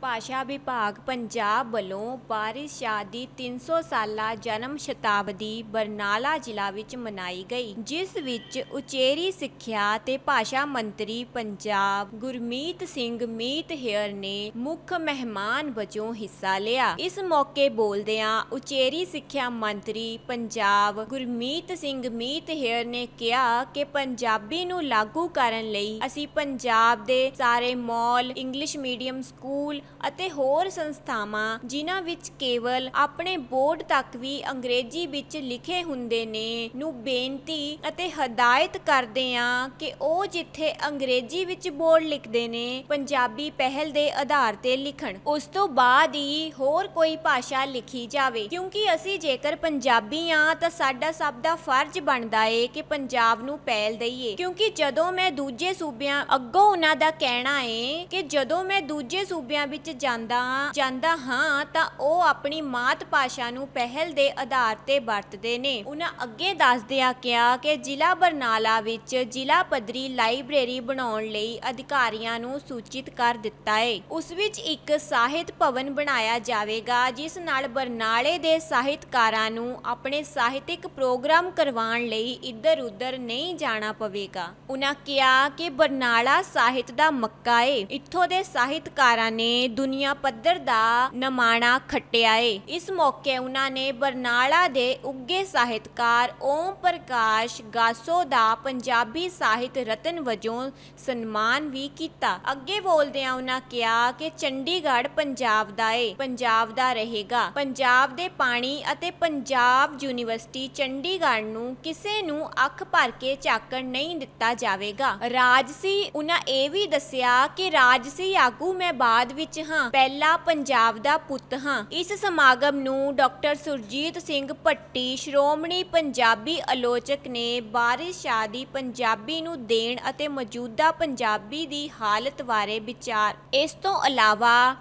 ਭਾਸ਼ਾ ਵਿਭਾਗ ਪੰਜਾਬ ਵੱਲੋਂ ਵਾਰਿਸ ਸ਼ਾਹ ਦੀ 300 ਸਾਲਾ ਜਨਮ ਸ਼ਤਾਬਦੀ ਬਰਨਾਲਾ ਜ਼ਿਲ੍ਹਾ ਵਿੱਚ ਮਨਾਈ ਗਈ, ਜਿਸ ਵਿੱਚ ਉਚੇਰੀ ਸਿੱਖਿਆ ਤੇ ਭਾਸ਼ਾ ਮੰਤਰੀ ਪੰਜਾਬ ਗੁਰਮੀਤ ਸਿੰਘ ਮੀਤ ਹੇਅਰ ਨੇ ਮੁੱਖ ਮਹਿਮਾਨ ਵਜੋਂ ਹਿੱਸਾ ਲਿਆ। ਇਸ ਮੌਕੇ ਬੋਲਦਿਆਂ ਉਚੇਰੀ ਸਿੱਖਿਆ ਮੰਤਰੀ ਪੰਜਾਬ ਗੁਰਮੀਤ ਸਿੰਘ ਮੀਤ ਹੇਅਰ ਨੇ ਕਿਹਾ ਕਿ ਪੰਜਾਬੀ ਨੂੰ ਲਾਗੂ ਕਰਨ ਲਈ ਅਸੀਂ ਪੰਜਾਬ ਦੇ ਸਾਰੇ ਮਾਲ, ਇੰਗਲਿਸ਼ ਮੀਡੀਅਮ ਸਕੂਲ ਅਤੇ ਹੋਰ ਸੰਸਥਾਵਾਂ ਜਿਨ੍ਹਾਂ ਵਿੱਚ ਕੇਵਲ ਆਪਣੇ ਬੋਰਡ ਤੱਕ ਵੀ ਅੰਗਰੇਜ਼ੀ ਵਿੱਚ ਲਿਖੇ ਹੁੰਦੇ ਨੇ ਨੂੰ ਬੇਨਤੀ ਅਤੇ ਹਦਾਇਤ ਕਰਦੇ ਹਾਂ ਕਿ ਉਹ ਜਿੱਥੇ ਅੰਗਰੇਜ਼ੀ ਵਿੱਚ ਬੋਰਡ ਲਿਖਦੇ ਨੇ ਪੰਜਾਬੀ ਪਹਿਲ ਦੇ ਆਧਾਰ ਤੇ ਲਿਖਣ, ਉਸ ਤੋਂ ਬਾਅਦ ਹੀ ਹੋਰ ਕੋਈ ਭਾਸ਼ਾ ਲਿਖੀ ਜਾਵੇ, ਕਿਉਂਕਿ ਅਸੀਂ ਜੇਕਰ ਪੰਜਾਬੀ ਆ ਤਾਂ ਸਾਡਾ ਸਭ ਦਾ ਫਰਜ਼ ਬਣਦਾ ਏ ਕਿ ਪੰਜਾਬ ਨੂੰ ਪਹਿਲ ਦਈਏ। ਕਿਉਂਕਿ ਜਦੋਂ ਮੈਂ ਦੂਜੇ ਸੂਬਿਆਂ ਅੱਗੋਂ ਉਹਨਾਂ ਦਾ ਕਹਿਣਾ ਏ ਕਿ ਜਦੋਂ ਮੈਂ ਦੂਜੇ ਸੂਬਿਆਂ ਵਿੱਚ ਜਾਂਦਾ ਹਾਂ ਤਾਂ ਉਹ ਆਪਣੀ ਮਾਤ ਭਾਸ਼ਾ ਨੂੰ ਪਹਿਲ ਦੇ ਆਧਾਰ ਤੇ ਵਰਤਦੇ ਨੇ। ਉਹਨਾਂ ਅੱਗੇ ਦੱਸਦਿਆਂ ਕਿਹਾ ਕਿ ਜ਼ਿਲ੍ਹਾ ਬਰਨਾਲਾ ਵਿੱਚ ਜ਼ਿਲ੍ਹਾ ਪੱਧਰੀ ਲਾਇਬ੍ਰੇਰੀ ਬਣਾਉਣ ਲਈ ਅਧਿਕਾਰੀਆਂ ਨੂੰ ਸੂਚਿਤ ਕਰ ਦਿੱਤਾ ਏ। ਉਸ ਵਿੱਚ ਇੱਕ ਸਾਹਿਤ ਭਵਨ ਬਣਾਇਆ ਜਾਵੇਗਾ, ਜਿਸ ਨਾਲ ਬਰਨਾਲੇ ਦੇ ਸਾਹਿਤਕਾਰਾਂ ਨੂੰ ਆਪਣੇ ਸਾਹਿਤਿਕ ਪ੍ਰੋਗਰਾਮ ਕਰਵਾਉਣ ਲਈ ਇੱਧਰ ਉੱਧਰ ਨਹੀਂ ਜਾਣਾ ਪਵੇਗਾ। ਉਹਨਾਂ ਕਿਹਾ ਕਿ ਬਰਨਾਲਾ ਸਾਹਿਤ ਦਾ ਮੱਕਾ ਏ, ਇੱਥੋਂ ਦੇ ਸਾਹਿਤਕਾਰਾਂ ਨੇ ਦੁਨੀਆ ਪੱਧਰ ਦਾ ਨਮਾਣਾ ਖੱਟਿਆ ਏ। ਇਸ ਮੌਕੇ ਉਹਨਾਂ ਨੇ ਬਰਨਾਲਾ ਦੇ ਉੱਘੇ ਸਾਹਿਤਕਾਰ ਓਮ ਪ੍ਰਕਾਸ਼ ਗਾਸੋ ਦਾ ਪੰਜਾਬੀ ਸਾਹਿਤ ਰਤਨ ਵਜੋਂ ਸਨਮਾਨ ਵੀ ਕੀਤਾ। ਅੱਗੇ ਬੋਲਦਿਆਂ ਉਹਨਾਂ ਕਿਹਾ ਕਿ ਚੰਡੀਗੜ੍ਹ ਪੰਜਾਬ ਦਾ ਏ, ਪੰਜਾਬ ਦਾ ਰਹੇਗਾ। ਪੰਜਾਬ ਦੇ ਪਾਣੀ ਅਤੇ ਪੰਜਾਬ ਯੂਨੀਵਰਸਿਟੀ ਚੰਡੀਗੜ੍ਹ ਨੂੰ ਕਿਸੇ ਨੂੰ ਅੱਖ ਭਰ ਕੇ ਝਾਕਣ ਨਹੀਂ ਦਿੱਤਾ ਜਾਵੇਗਾ। ਰਾਜਸੀ ਉਹਨਾਂ ਇਹ ਵੀ ਦੱਸਿਆ ਕਿ ਰਾਜਸੀ ਆਗੂ ਮੈਂ ਬਾਅਦ ਵਿੱਚ ਹਾਂ, ਪਹਿਲਾ ਪੰਜਾਬ ਦਾ ਪੁੱਤ ਹਾਂ। ਇਸ ਸਮਾਗਮ ਨੂੰ ਡਾਕਟਰ ਸੁਰਜੀਤ ਸਿੰਘ ਭੱਟੀ ਸ਼੍ਰੋਮਣੀ ਪੰਜਾਬੀ ਆਲੋਚਕ ਨੇ ਵਾਰਿਸ ਸ਼ਾਹ ਦੀ ਪੰਜਾਬੀ ਨੂੰ ਦੇਣ ਅਤੇ ਮੌਜੂਦਾ ਪੰਜਾਬੀ ਦੀ ਹਾਲਤ ਬਾਰੇ ਵਿਚਾਰ। ਇਸ ਤੋਂ ਇਲਾਵਾ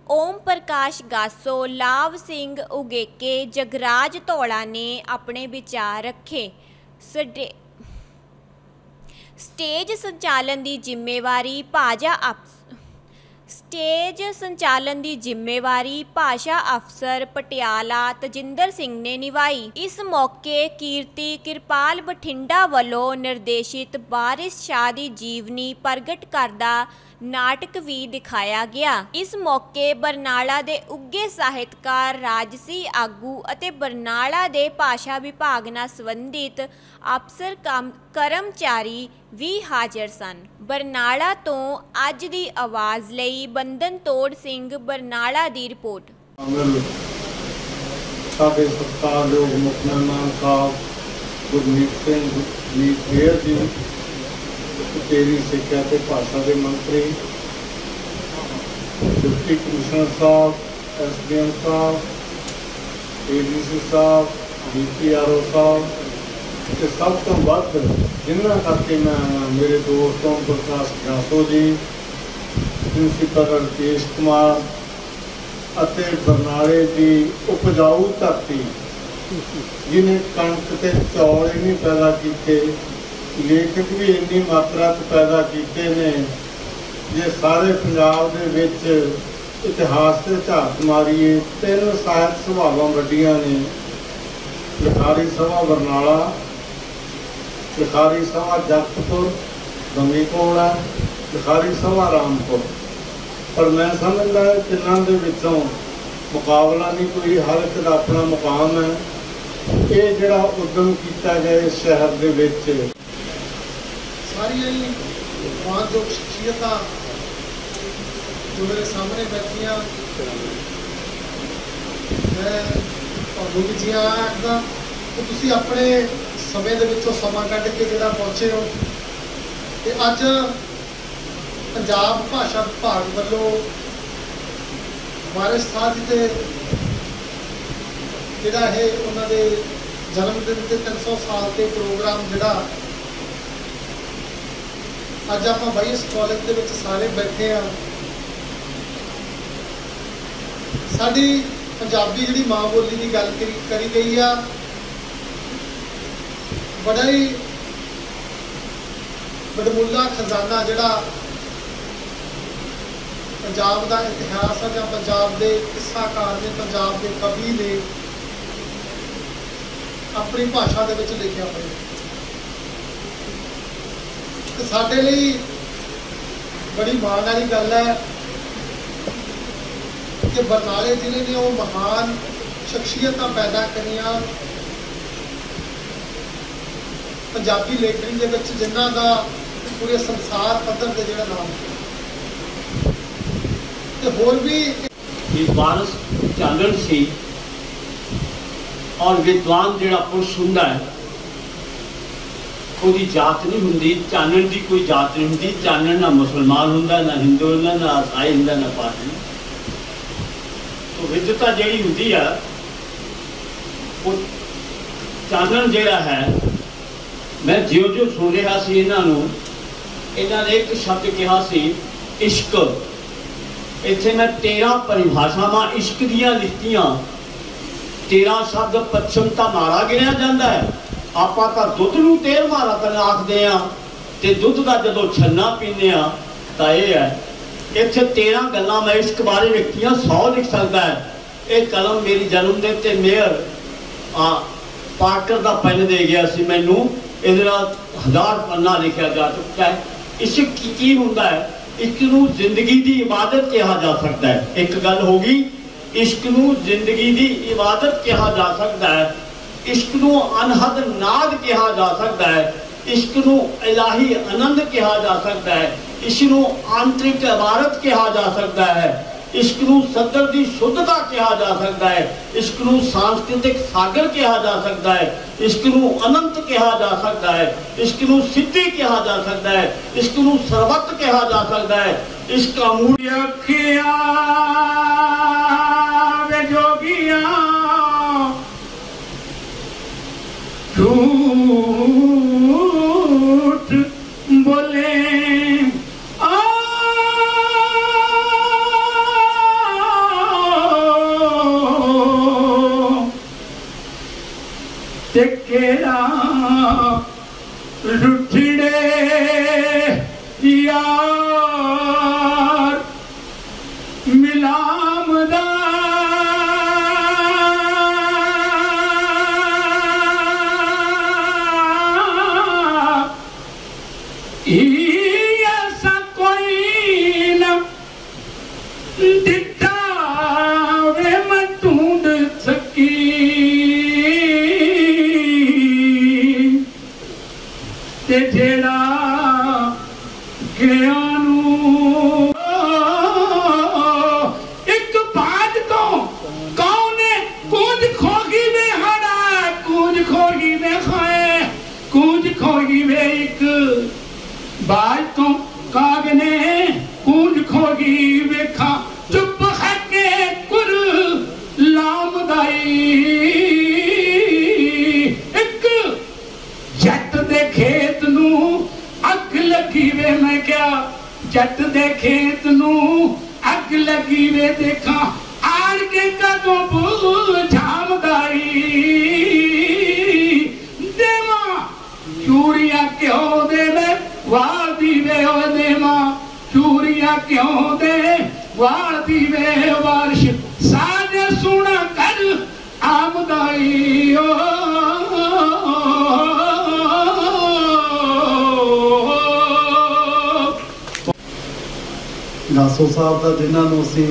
ਓਮ ਪ੍ਰਕਾਸ਼ ਗਾਸੋ, ਲਾਭ ਸਿੰਘ ਉਗੇਕੇ, ਜਗਰਾਜ ਧੌਲਾ ਨੇ ਆਪਣੇ ਵਿਚਾਰ ਰੱਖੇ। ਸਟੇਜ ਸੰਚਾਲਨ ਦੀ ਜ਼ਿੰਮੇਵਾਰੀ ਭਾਸ਼ਾ ਅਫਸਰ ਪਟਿਆਲਾ ਤਜਿੰਦਰ ਸਿੰਘ ਨੇ ਨਿਭਾਈ। ਇਸ ਮੌਕੇ ਕੀਰਤੀ ਕਿਰਪਾਲ ਬਠਿੰਡਾ ਵੱਲੋਂ ਨਿਰਦੇਸ਼ਿਤ ਵਾਰਿਸ ਸ਼ਾਹ ਦੀ ਜੀਵਨੀ ਪ੍ਰਗਟ ਕਰਦਾ ਨਾਟਕ ਵੀ ਦਿਖਾਇਆ ਗਿਆ। ਇਸ ਮੌਕੇ ਬਰਨਾਲਾ ਦੇ ਉੱਘੇ ਸਾਹਿਤਕਾਰ, ਰਾਜਸੀ ਆਗੂ ਅਤੇ ਬਰਨਾਲਾ ਦੇ ਭਾਸ਼ਾ ਵਿਭਾਗ ਨਾਲ ਸੰਬੰਧਿਤ ਅਫਸਰ ਕਰਮਚਾਰੀ ਵੀ ਹਾਜ਼ਰ ਸਨ। ਬਰਨਾਲਾ ਤੋਂ ਅੱਜ ਦੀ ਆਵਾਜ਼ ਲਈ ਬੰਦਨ ਤੋੜ ਸਿੰਘ, ਬਰਨਾਲਾ ਦੀ ਰਿਪੋਰਟ। ਸਾਡੇ ਸਤਿਕਾਰਯੋਗ ਮੁੱਖ ਮਹਿਮਾਨ ਸਾਹਿਬ ਗੁਰਮੀਤ ਸਿੰਘ ਮੀਤ ਹੇਅਰ ਜੀ, ਉਚੇਰੀ ਸਿੱਖਿਆ ਤੇ ਭਾਸ਼ਾ ਦੇ ਮੰਤਰੀ, ਡਿਪਟੀ ਕਮਿਸ਼ਨਰ ਸਾਹਿਬ, SDM ਸਾਹਿਬ, ADC ਸਾਹਿਬ, DPRO ਸਾਹਿਬ ਤੇ ਸਭ ਤੋਂ ਵੱਧ ਜਿਨ੍ਹਾਂ ਕਰਕੇ ਮੈਂ ਮੇਰੇ ਦੋਸਤ ਓਮ ਪ੍ਰਕਾਸ਼ ਗਾਸੋ ਜੀ, ਪ੍ਰਿੰਸੀਪਲ ਰਕੇਸ਼ ਕੁਮਾਰ ਅਤੇ ਬਰਨਾਲੇ ਦੀ ਉਪਜਾਊ ਧਰਤੀ ਜਿਹਨੇ ਕਣਕ ਤੇ ਚੌਲ ਹੀ ਨਹੀਂ ਪੈਦਾ ਕੀਤੇ, ਲੇਖਕ ਵੀ ਇੰਨੀ ਮਾਤਰਾ 'ਚ ਪੈਦਾ ਕੀਤੇ ਨੇ। ਜੇ ਸਾਰੇ ਪੰਜਾਬ ਦੇ ਵਿੱਚ ਇਤਿਹਾਸ ਤੇ ਝਾਤ ਮਾਰੀਏ, 3 ਸਾਹਿਤ ਸਭਾਵਾਂ ਵੱਡੀਆਂ ਨੇ, ਲਿਖਾਰੀ ਸਭਾ ਬਰਨਾਲਾ, ਲਿਖਾਰੀ ਸਭਾ ਜਗਤਪੁਰ ਗੰਗੀਕੋਟ, ਲਿਖਾਰੀ ਸਭਾ ਰਾਮਪੁਰ। ਪਰ ਮੈਂ ਸਮਝਦਾ ਤਿੰਨਾਂ ਦੇ ਵਿੱਚੋਂ ਮੁਕਾਬਲਾ ਨਹੀਂ ਕੋਈ, ਹਰ ਇੱਕ ਦਾ ਆਪਣਾ ਮੁਕਾਮ ਹੈ। ਇਹ ਜਿਹੜਾ ਉਦਮ ਕੀਤਾ ਗਿਆ ਇਸ ਸ਼ਹਿਰ ਦੇ ਵਿੱਚ, ਸਾਰੀਆਂ ਹੀ ਮਾਨਯੋਗ ਸ਼ਖਸੀਅਤਾਂ ਜੋ ਮੇਰੇ ਸਾਹਮਣੇ ਬੈਠੀਆਂ, ਮੈਂ ਤੁਹਾਨੂੰ ਵੀ ਜੀ ਆਖਦਾ ਕਿ ਤੁਸੀਂ ਆਪਣੇ ਸਮੇਂ ਦੇ ਵਿੱਚੋਂ ਸਮਾਂ ਕੱਢ ਕੇ ਜਿਹੜਾ ਪਹੁੰਚੇ ਹੋ। ਤੇ ਅੱਜ ਪੰਜਾਬ ਭਾਸ਼ਾ ਵਿਭਾਗ ਵੱਲੋਂ ਵਾਰਿਸ ਸ਼ਾਹ ਜੀ ਦੇ ਜਿਹੜਾ ਇਹ ਉਹਨਾਂ ਦੇ ਜਨਮ ਦਿਨ ਤੇ 300 ਸਾਲ ਤੇ ਪ੍ਰੋਗਰਾਮ ਜਿਹੜਾ ਅੱਜ ਆਪਾਂ ਬਾਈਸ ਕਾਲਜ ਦੇ ਵਿੱਚ ਸਾਰੇ ਬੈਠੇ ਆ। ਸਾਡੀ ਪੰਜਾਬੀ ਜਿਹੜੀ ਮਾਂ ਬੋਲੀ ਦੀ ਗੱਲ ਕਰੀ ਗਈ ਆ, ਬੜਾ ਹੀ ਵਡਮੁੱਲਾ ਖਜ਼ਾਨਾ ਜਿਹੜਾ पंजाब का इतिहास है, या पंजाब के किस्साकार ने, पंजाब के कवि ने अपनी भाषा दे विच लिखिया होया। ते साडे लई बड़ी माण वाली गल है कि बरनाले जिले ने वो महान शख्सियत पैदा करियां पंजाबी लेखनी दे विच, जिन्हां दा पूरे संसार पद्धर ते जिहड़ा नाम ते होर भी वारस चानण सी। और विद्वान जिहड़ा पुरुष हुंदा है कोई जात नहीं हुंदी, चानण की कोई जात नहीं हुंदी। चानण ना मुसलमान हुंदा, ना हिंदू हुंदा, ना ईसाई हुंदा, ना पारसी। तो विद्वता जिहड़ी हुंदी है वो चानण जिहड़ा है, मैं ज्यों ज्यों सुन रहा सी इन्हां ने एक शब्द कहा सी इश्क। इत्थे मैं 13 परिभाषावां इश्क दीयां लिखतियां। 13 शब्द पच्छम तां मारा गिणिया जांदा है। आपां तां दुध नूं 13वां रतन आखदे आ ते दुध दा जदों छन्ना पींदे आ तां इह है। इत्थे 13 गल्लां मैं इश्क बारे लिखतियां, 100 लिख सकदा है। ਇਹ कलम मेरी जन्मदिन ते मेयर पार्कर का पेन दे गया सी मैनू, इहदे नाल 1000 पन्ना लिखा जा चुका है। इश्क की हुंदा है? इश्क नूं जिंदगी की इबादत कहा जा सकता है। एक गल होगी, इश्क नूं जिंदगी की इबादत कहा जा सकता है। इश्क नूं अनहद नाद कहा जा सकता है। इश्क नूं इलाही आनंद कहा जा सकता है। इश्क नूं आंतरिक इबारत कहा जा सकता है। इश्क नूं सदर की शुद्धता कहा जा सकता है। इश्क नूं सांस्कृतिक सागर कहा जा सकता है। इश्क नूं अनंत कहा जा सकता है। इश्क नूं सिद्धि कहा जा सकता है। इश्क नूं सर्वत कहा जा सकता है। इश्क अमूल्य अखियां वे जोगियां झूठ बोले तेरा रुठड़े यार मिलामदा ऐसा कोई न दिखा वे मैं ढूंढ सकी ते जेड़ा ज्ञानू एक बात तो कौन कूंज खोगी में हड़ा कूंज खोगी में खाए कूंज खोगी में एक बात तो कागने कूंज खोगी वेखा चुप है के कुर लामदाई एक जट दे खेत नू अग लगी वे मैं क्या जट दे खेत नू अग लगी वे देखा आड़ के कदों बुझामदाई देवा चूड़िया क्यों दे वे वाल दीवे ओ देवा चूड़िया क्यों दे वाल दीवे वारश साज सुना कर आमदाई ओ नासो साहब का जिन्होंने असी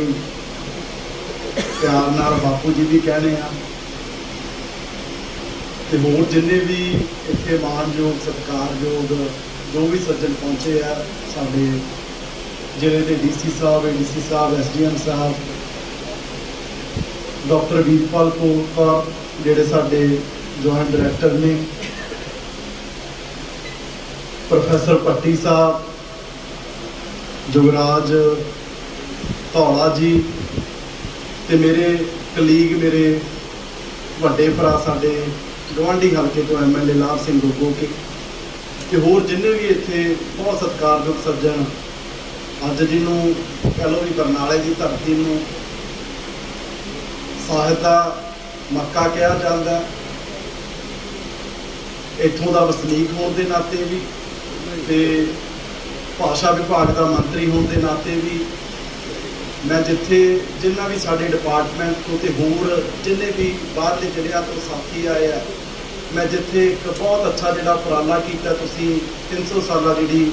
प्यार नाल बापू जी भी कहने ते होर जिन्ने भी इत्थे मानयोग सत्कारयोग जो भी सज्जन पहुंचे है साडे जिले के DC साहब ADC साहब SDM साहब डॉक्टर वीरपाल कौर जिहड़े साडे जॉइंट डायरैक्टर ने प्रोफैसर भट्टी साहब जुगराज धौला जी ते मेरे कलीग मेरे वड्डे भरा साडे गवांढी हल्के तो MLA लाभ सिंह गोगो के होर जिन्ने भी इत्थे बहुत सत्कारयोग सज्जन अज जिन्हों कह लो भी बरनाले की धरती नूं साहित्य दा मक्का कहा जाता है, इत्थों का वसनीक होने के नाते भी ते भाषा विभाग का मंत्री होने के नाते भी मैं जिथे जिन्ना भी साडे डिपार्टमेंट तो ते होर जिन्ने भी बाहरले जिलियां तो साथी आए आ, मैं जिथे एक बहुत अच्छा जिहड़ा उपराला कीता तुसीं 300 साला जिहड़ी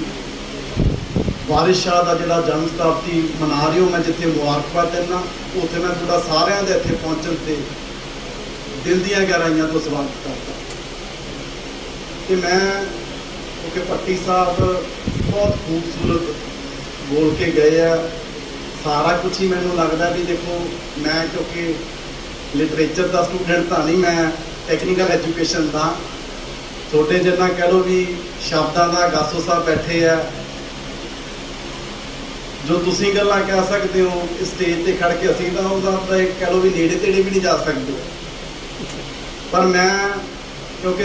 वारिस शाह का जिहड़ा जन्म शताब्दी मना रहे हो, मैं जिथे मुबारकबाद दिंदा उत्थे मैं तुहाडा सारिआं दे इत्थे पहुंचण ते दिल दीआं गहराइयां तो स्वागत करता। कि मैं क्योंकि भट्टी साहब बहुत खूबसूरत बोल के गए आ, सारा कुछ ही मैनू लगता भी देखो मैं क्योंकि लिटरेचर का स्टूडेंट तो नहीं, मैं टैक्नीकल एजुकेशन का छोटे जिन्ना कह लो भी शब्दों का गासो साहब बैठे आ, जो तुसीं गल्लां कह सकते हो स्टेज पर खड़ के असीं तां उहदा कह लो भी नेड़े तेड़े भी नहीं जा सकते। पर मैं क्योंकि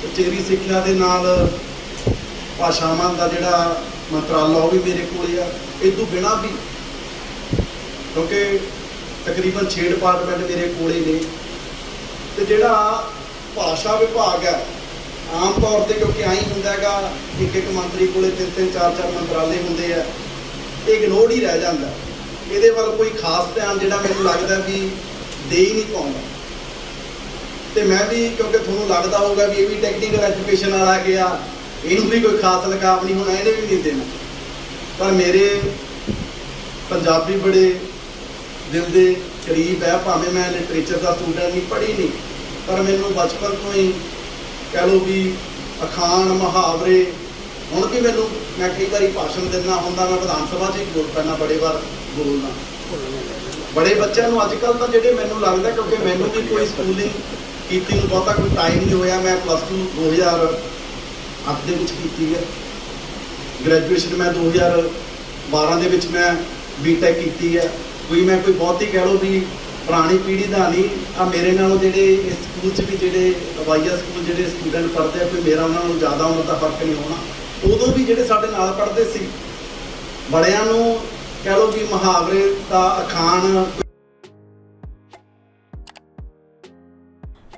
उचेरी सिक्ख्या के नाल भाषावां का जिहड़ा मंत्राला वो भी मेरे को इस तो बिना भी क्योंकि तकरीबन 6 डिपार्टमेंट मेरे को ने, तो जिहड़ा भाषा विभाग है आम तौर पर क्योंकि आई होंदा हैगा एक मंत्री को 3-3 4-4 मंत्राले होंदे आ, इग्नोर ही रह जाता, ये वाल कोई खास ध्यान जिहड़ा मैनूं लगदा भी दे ही नहीं पाउंदा। तो मैं भी क्योंकि थोड़ा लगता होगा भी ये भी टैक्नीकल एजुकेशन वाला गया, इनू भी कोई खास लकाब नहीं होना, इन्हें भी नहीं देना। पर मेरे पंजाबी बड़े दिल के करीब है, भावें मैं लिटरेचर का स्टूडेंट नहीं पढ़ी नहीं, पर मैनू बचपन तो ही कह लो भी अखान मुहावरे हुण भी मैनू मैं कई बार भाषण देना होंदा, मैं विधान सभा च ही बोल पैना, बड़े बार बोलना बड़े बच्चों को अजकल तो जो मैनू लगता क्योंकि मैनू भी कोई स्कूलिंग की बहुता कोई टाइम नहीं होया, मैं +2 2008 के की है, ग्रैजुएशन मैं 2012 के मैं B.Tech की है। कोई मैं कोई बहुत ही कह लो भी पुरानी पीढ़ी का नहीं, आ मेरे नालों जेडे इस स्कूल भी जेडे वाईया स्कूल जेडे स्टूडेंट पढ़ते हैं, कोई मेरा उन्होंने ज़्यादा उम्र का फर्क नहीं होना। उदों भी जेडे साडे नाल पढ़ते सी बड़ियां नूं कह लो भी मुहावरे का अखान।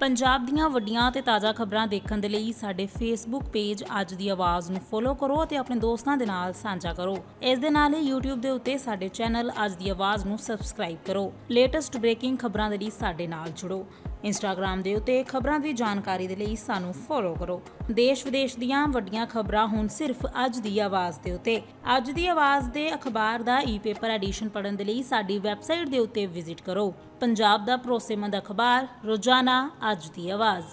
ਪੰਜਾਬ ਦੀਆਂ ਵੱਡੀਆਂ ਤੇ ਤਾਜ਼ਾ ਖਬਰਾਂ ਦੇਖਣ ਦੇ ਲਈ ਸਾਡੇ ਫੇਸਬੁੱਕ ਪੇਜ ਅੱਜ ਦੀ ਆਵਾਜ਼ ਨੂੰ ਫੋਲੋ ਕਰੋ ਅਤੇ ਆਪਣੇ ਦੋਸਤਾਂ ਦੇ ਨਾਲ ਸਾਂਝਾ ਕਰੋ। ਇਸ ਦੇ ਨਾਲ ਹੀ YouTube ਦੇ ਉੱਤੇ ਸਾਡੇ ਚੈਨਲ ਅੱਜ ਦੀ ਆਵਾਜ਼ ਨੂੰ ਸਬਸਕ੍ਰਾਈਬ ਕਰੋ। ਲੇਟੈਸਟ ਬ੍ਰੇਕਿੰਗ ਖਬਰਾਂ ਦੇ ਲਈ ਸਾਡੇ ਨਾਲ ਜੁੜੋ। ਇੰਸਟਾਗ੍ਰਾਮ ਦੇ ਉੱਤੇ ਖਬਰਾਂ ਦੀ ਜਾਣਕਾਰੀ ਦੇ ਲਈ ਸਾਨੂੰ ਫੋਲੋ ਕਰੋ। ਦੇਸ਼ ਵਿਦੇਸ਼ ਦੀਆਂ ਵੱਡੀਆਂ ਖਬਰਾਂ ਹੁਣ ਸਿਰਫ ਅੱਜ ਦੀ ਆਵਾਜ਼ ਦੇ ਉੱਤੇ। ਅੱਜ ਦੀ ਆਵਾਜ਼ ਦੇ ਅਖਬਾਰ ਦਾ ਈ-ਪੇਪਰ ਐਡੀਸ਼ਨ ਪੜ੍ਹਨ ਦੇ ਲਈ ਸਾਡੀ ਵੈਬਸਾਈਟ ਦੇ ਉੱਤੇ ਵਿਜ਼ਿਟ ਕਰੋ। ਪੰਜਾਬ ਦਾ ਭਰੋਸੇਮੰਦ ਅਖਬਾਰ ਰੋਜ਼ਾਨਾ ਅੱਜ ਦੀ ਆਵਾਜ਼।